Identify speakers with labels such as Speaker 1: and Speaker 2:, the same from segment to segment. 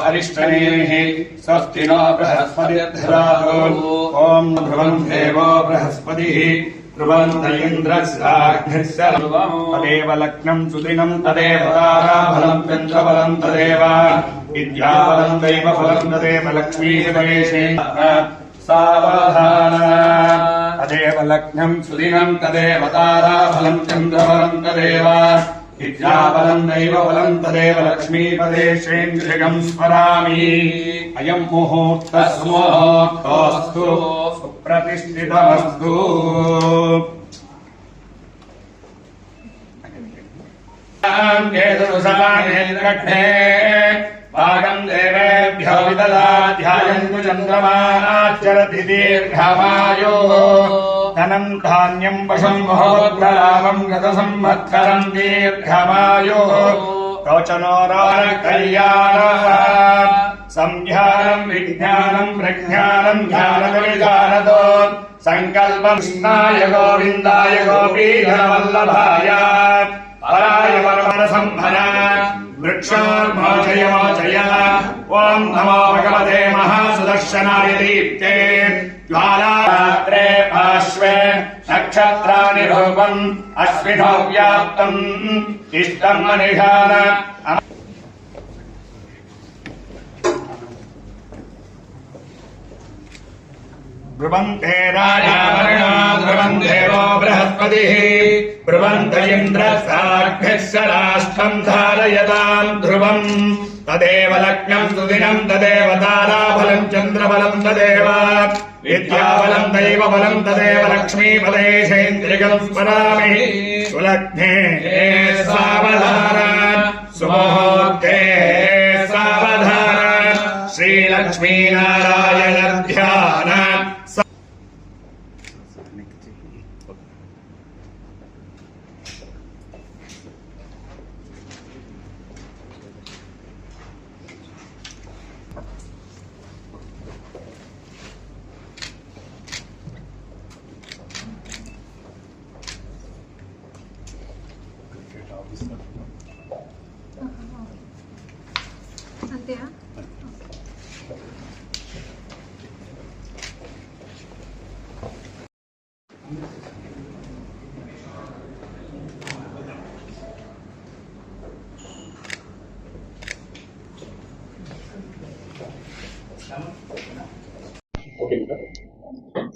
Speaker 1: अरिष्टनेमिः स्वस्ति नो बृहस्पतिर्दधातु ॐ ध्रुवं देवो बृहस्पतिः ध्रुवन्त इन्द्रस्याग्निस्य तदेव लग्नं सुदिनं तदेव ताराफलं चन्द्रफलं तदेव विद्याफलं दैवफलं तदेव लक्ष्मीपदेशे सावधान तदेव लग्नं सुदिनं तदेव ताराफलं चन्द्रफलं तदेव विद्याफलं दैवफलं तदेव लक्ष्मीपदेशेन्द्रियं स्मरामि अयं मुहूर्तस्तु सुप्रतिष्ठितमस्तु भागं देवेभ्यो विददाध्यायन्तु चन्द्रमाचरति दीर्घमायुः धनं धान्यं वशं महोत्तरामं गतसंवत्सरं दीर्घमायुः रोचनो राजकल्याणः संज्ञानं विज्ञानं प्रज्ञानं ज्ञानविजानतो संकल्पं कृष्णाय गोविन्दाय गोपीधनवल्लभाय पराय वरवरसंभरा वृक्षोर्मोचय मोचय ॐ नमो भगवते महासुदर्शनाय दीप्ते ज्वालात्रे पार्श्वे नक्षत्राणि रूपम् अश्विनौ व्याप्तम् इष्टम् मनिषान ब्रुवन्ते राजावर्णो ध्रुवं देवो बृहस्पतिः ब्रुवन्त इन्द्रस्याग्निश्च राष्ट्रम् धारयताम् ध्रुवम् तदेव लग्नं सुदिनं तदेव ताराफलं चन्द्रफलं तदेव विद्याफलं दैवफलं तदेव लक्ष्मीपदेशेन्द्रियं स्मरामि सुलग्ने सावधान सुमुहूर्ते सावधान श्रीलक्ष्मीनारायण ध्यान
Speaker 2: అంతేనా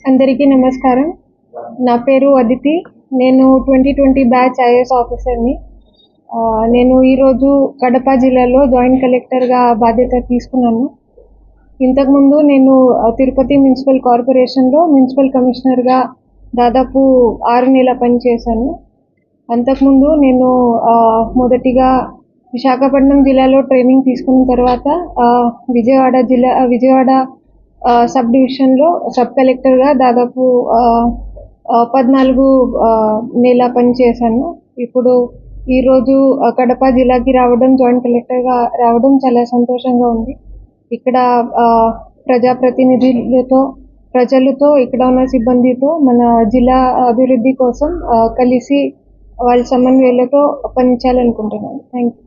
Speaker 3: అందరికీ నమస్కారం. నా పేరు అదితి. నేను 2020 బ్యాచ్ ఐఏఎస్ ఆఫీసర్ని. నేను ఈరోజు కడప జిల్లాలో జాయింట్ కలెక్టర్గా బాధ్యత తీసుకున్నాను. ఇంతకుముందు నేను తిరుపతి మున్సిపల్ కార్పొరేషన్లో మున్సిపల్ కమిషనర్గా దాదాపు 6 నెలల పనిచేశాను. అంతకుముందు నేను మొదటిగా విశాఖపట్నం జిల్లాలో ట్రైనింగ్ తీసుకున్న తర్వాత విజయవాడ సబ్ డివిజన్లో సబ్ కలెక్టర్గా దాదాపు 14 నెలల పనిచేశాను. ఇప్పుడు ఈరోజు కడప జిల్లాకి రావడం, జాయింట్ కలెక్టర్గా రావడం చాలా సంతోషంగా ఉంది. ఇక్కడ ప్రజాప్రతినిధులతో, ప్రజలతో, ఇక్కడ ఉన్న సిబ్బందితో మన జిల్లా అభివృద్ధి కోసం కలిసి వాళ్ళ సమన్వయాలతో పనిచేయాలనుకుంటున్నాను. Thank you.